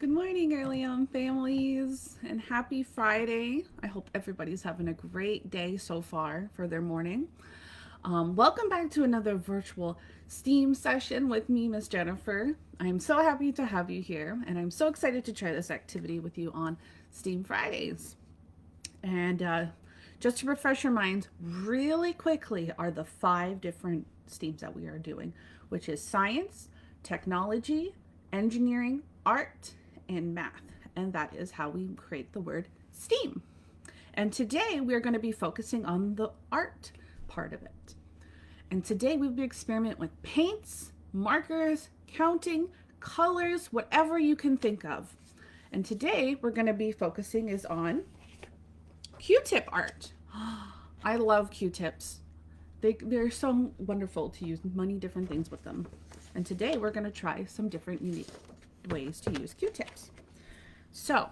Good morning, Early On families, and happy Friday. I hope everybody's having a great day so far for their morning. Welcome back to another virtual STEAM session with me, Miss Jennifer. I'm so happy to have you here, and I'm so excited to try this activity with you on STEAM Fridays. And just to refresh your minds really quickly are the 5 different STEAMs that we are doing, which is science, technology, engineering, art, and math. And that is how we create the word STEAM. And today we're going to be focusing on the art part of it. And today we'll be experimenting with paints, markers, counting, colors, whatever you can think of. And today we're going to be focusing is on Q-tip art. I love Q-tips. They're so wonderful to use many different things with them. And today we're going to try some different unique ways to use Q-tips. So,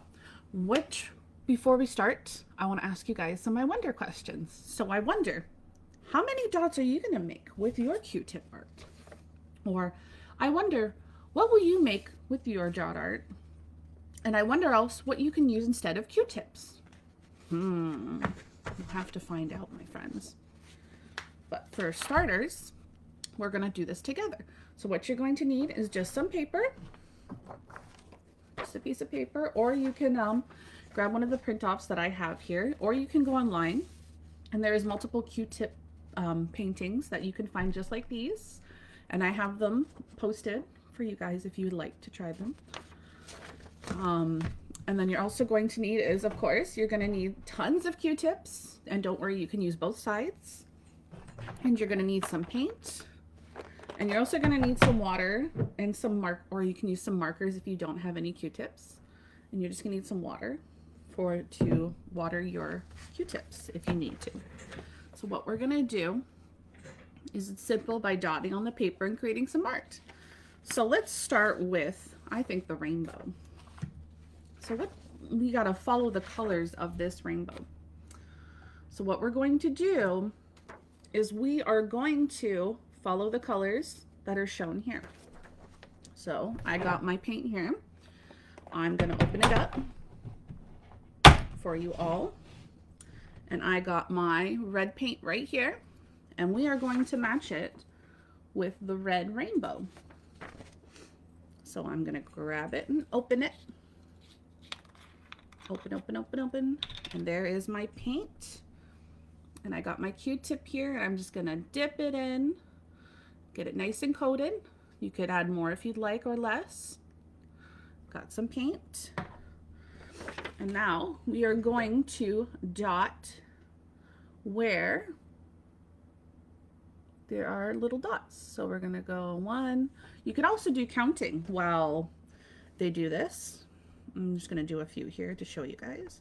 before we start, I want to ask you guys some I wonder questions. So I wonder, how many dots are you going to make with your Q-tip art? Or I wonder, what will you make with your dot art? And I wonder else what you can use instead of Q-tips. We'll have to find out, my friends. But for starters, we're going to do this together. So what you're going to need is just some paper, just a piece of paper, or you can grab one of the print offs that I have here, or you can go online and there is multiple Q-tip paintings that you can find just like these, and I have them posted for you guys if you would like to try them. And then you're also going to need is, of course, you're going to need tons of Q-tips, and don't worry, you can use both sides. And you're going to need some paint, and you're also going to need some water and some or you can use some markers if you don't have any Q-tips. And you're just going to need some water to water your Q-tips if you need to. So what we're going to do is it's simple by dotting on the paper and creating some art. So let's start with, I think, the rainbow. So we got to follow the colors of this rainbow. So what we're going to do is we are going to follow the colors that are shown here. So I got my paint here. I'm going to open it up for you all. And I got my red paint right here. And we are going to match it with the red rainbow. So I'm going to grab it and open it. Open, open, open, open. And there is my paint. And I got my Q-tip here, and I'm just gonna dip it in, get it nice and coated. You could add more if you'd like or less. Got some paint. And now we are going to dot where there are little dots. So we're gonna go 1. You could also do counting while they do this. I'm just gonna do a few here to show you guys.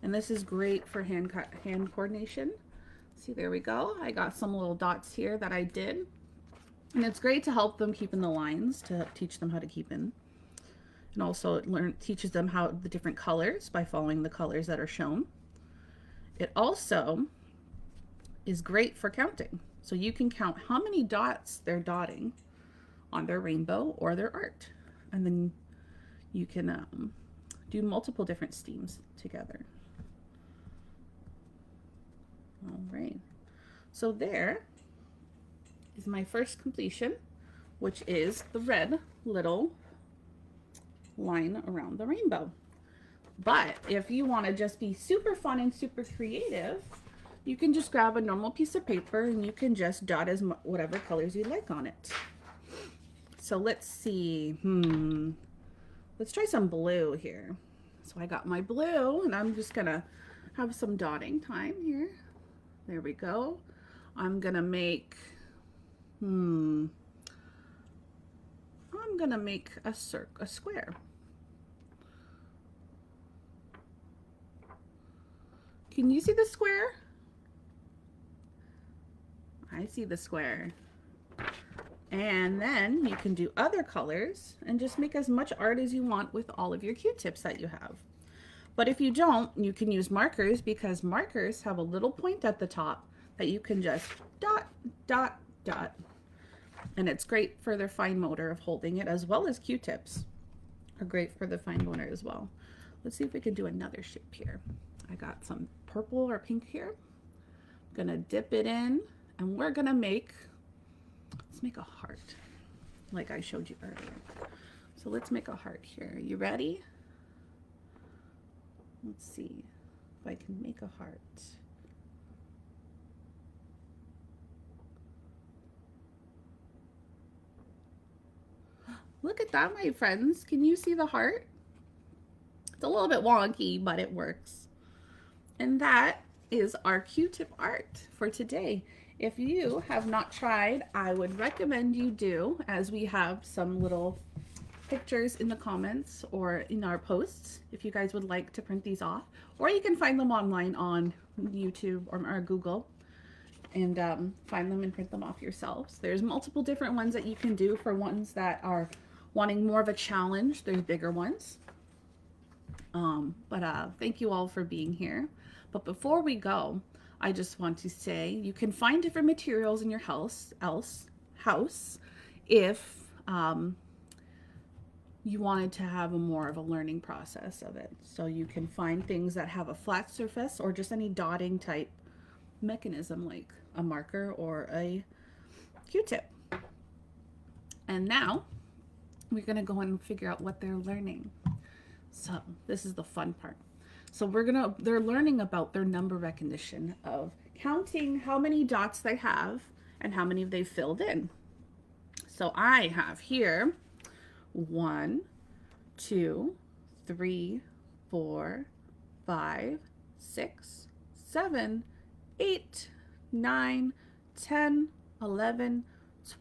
And this is great for hand coordination. See, there we go. I got some little dots here that I did. And it's great to help them keep in the lines, to teach them how to keep in. And also it teaches them how the different colors by following the colors that are shown. It also is great for counting. So you can count how many dots they're dotting on their rainbow or their art. And then you can do multiple different STEAMs together. All right, so there is my first completion, which is the red little line around the rainbow. But if you want to just be super fun and super creative, you can just grab a normal piece of paper and you can just dot whatever colors you like on it. So let's see, let's try some blue here. So I got my blue, and I'm just gonna have some dotting time here. There we go. I'm gonna make, I'm gonna make a square. Can you see the square? I see the square. And then you can do other colors and just make as much art as you want with all of your Q-tips that you have. But if you don't, you can use markers, because markers have a little point at the top that you can just dot, dot, dot And it's great for their fine motor of holding it, as well as Q-tips are great for the fine motor as well. Let's see if we can do another shape here. I got some purple or pink here. I'm gonna dip it in, and we're gonna make, let's make a heart like I showed you earlier. So let's make a heart here. You ready? Let's see if I can make a heart. Look at that, my friends. Can you see the heart? It's a little bit wonky, but it works. And that is our Q-tip art for today. If you have not tried, I would recommend you do, as we have some little pictures in the comments or in our posts if you guys would like to print these off, or you can find them online on YouTube or Google and find them and print them off yourselves. There's multiple different ones that you can do for ones that are wanting more of a challenge. There's bigger ones. Thank you all for being here. But before we go, I just want to say you can find different materials in your house if you wanted to have more of a learning process of it. So you can find things that have a flat surface or just any dotting type mechanism like a marker or a Q-tip. And now we're going to go and figure out what they're learning. So this is the fun part. So they're learning about their number recognition of counting how many dots they have and how many they've filled in. So I have here 1, 2, 3, 4, 5, 6, 7, 8, 9, 10, 11,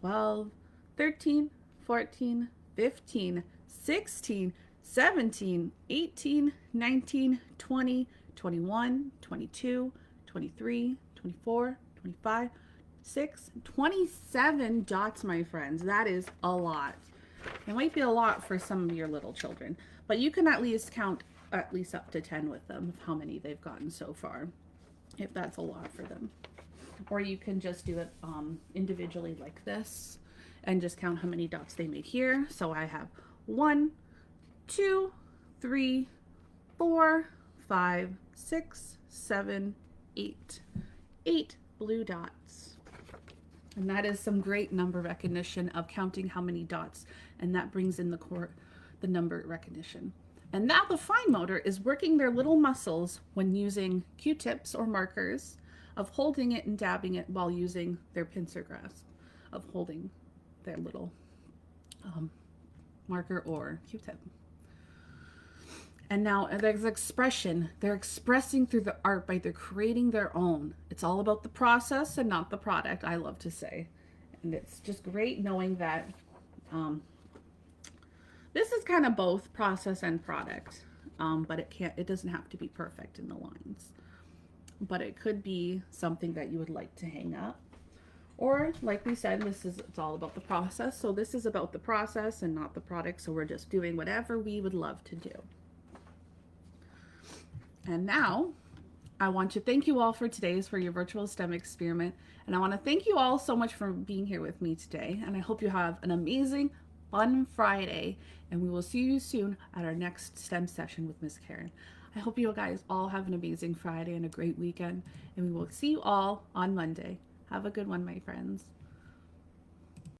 12, 13, 14, 15, 16, 17, 18, 19, 20, 21, 22, 23, 24, 25, 6, 27 dots, my friends. That is a lot. It might be a lot for some of your little children, but you can at least count at least up to 10 with them of how many they've gotten so far, if that's a lot for them. Or you can just do it individually like this and just count how many dots they made here. So I have 1, 2, 3, 4, 5, 6, 7, 8. 8 blue dots. And that is some great number recognition of counting how many dots, and that brings in the number recognition. And now the fine motor is working their little muscles when using Q-tips or markers, of holding it and dabbing it while using their pincer grasp, of holding their little marker or Q-tip. And now there's expression. They're expressing through the art by they're creating their own. It's all about the process and not the product, I love to say. And it's just great knowing that this is kind of both process and product. But it doesn't have to be perfect in the lines. But it could be something that you would like to hang up. Or like we said, it's all about the process. So this is about the process and not the product. So we're just doing whatever we would love to do. And now I want to thank you all for your virtual STEM experiment. And I want to thank you all so much for being here with me today. And I hope you have an amazing, fun Friday. And we will see you soon at our next STEM session with Miss Karen. I hope you guys all have an amazing Friday and a great weekend. And we will see you all on Monday. Have a good one, my friends.